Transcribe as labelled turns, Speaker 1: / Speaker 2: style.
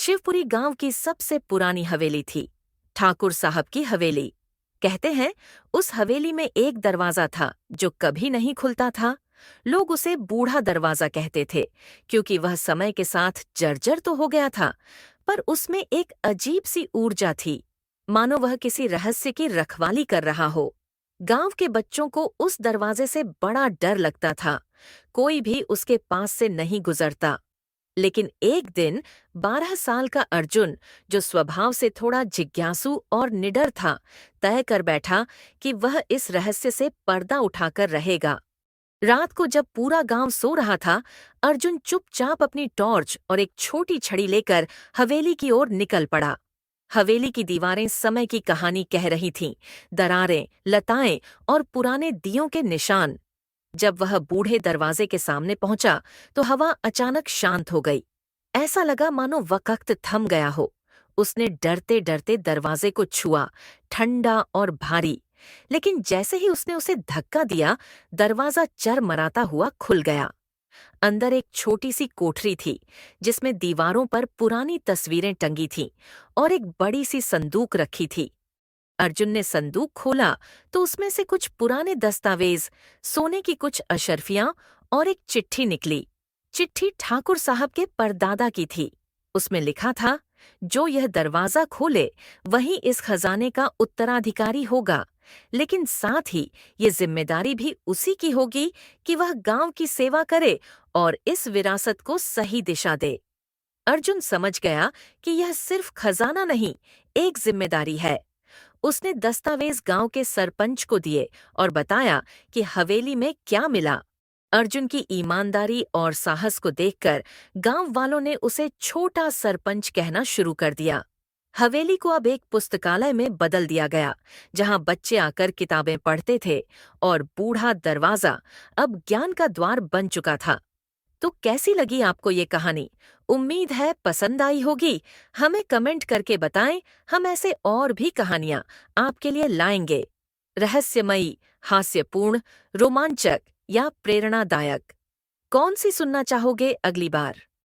Speaker 1: शिवपुरी गांव की सबसे पुरानी हवेली थी, ठाकुर साहब की हवेली। कहते हैं उस हवेली में एक दरवाजा था जो कभी नहीं खुलता था। लोग उसे बूढ़ा दरवाजा कहते थे क्योंकि वह समय के साथ जर्जर तो हो गया था, पर उसमें एक अजीब सी ऊर्जा थी, मानो वह किसी रहस्य की रखवाली कर रहा हो। गांव के बच्चों को उस दरवाजे से बड़ा डर लगता था, कोई भी उसके पास से नहीं गुजरता। लेकिन एक दिन 12 साल का अर्जुन, जो स्वभाव से थोड़ा जिज्ञासु और निडर था, तय कर बैठा कि वह इस रहस्य से पर्दा उठाकर रहेगा। रात को जब पूरा गांव सो रहा था, अर्जुन चुपचाप अपनी टॉर्च और एक छोटी छड़ी लेकर हवेली की ओर निकल पड़ा। हवेली की दीवारें समय की कहानी कह रही थीं, दरारें, लताएं और पुराने दियों के निशान। जब वह बूढ़े दरवाजे के सामने पहुंचा तो हवा अचानक शांत हो गई। ऐसा लगा मानो वक्त थम गया हो। उसने डरते डरते दरवाजे को छुआ, ठंडा और भारी। लेकिन जैसे ही उसने उसे धक्का दिया, दरवाजा चरमराता हुआ खुल गया। अंदर एक छोटी सी कोठरी थी, जिसमें दीवारों पर पुरानी तस्वीरें टंगी थीं और एक बड़ी सी संदूक रखी थी। अर्जुन ने संदूक खोला तो उसमें से कुछ पुराने दस्तावेज, सोने की कुछ अशर्फियां और एक चिट्ठी निकली। चिट्ठी ठाकुर साहब के परदादा की थी। उसमें लिखा था, जो यह दरवाजा खोले वही इस खजाने का उत्तराधिकारी होगा, लेकिन साथ ही ये जिम्मेदारी भी उसी की होगी कि वह गांव की सेवा करे और इस विरासत को सही दिशा दे। अर्जुन समझ गया कि यह सिर्फ खजाना नहीं, एक जिम्मेदारी है। उसने दस्तावेज गांव के सरपंच को दिए और बताया कि हवेली में क्या मिला। अर्जुन की ईमानदारी और साहस को देखकर गांव वालों ने उसे छोटा सरपंच कहना शुरू कर दिया। हवेली को अब एक पुस्तकालय में बदल दिया गया, जहां बच्चे आकर किताबें पढ़ते थे, और बूढ़ा दरवाजा अब ज्ञान का द्वार बन चुका था। तो कैसी लगी आपको ये कहानी? उम्मीद है पसंद आई होगी। हमें कमेंट करके बताएं, हम ऐसे और भी कहानियां आपके लिए लाएंगे। रहस्यमयी, हास्यपूर्ण, रोमांचक या प्रेरणादायक, कौन सी सुनना चाहोगे अगली बार?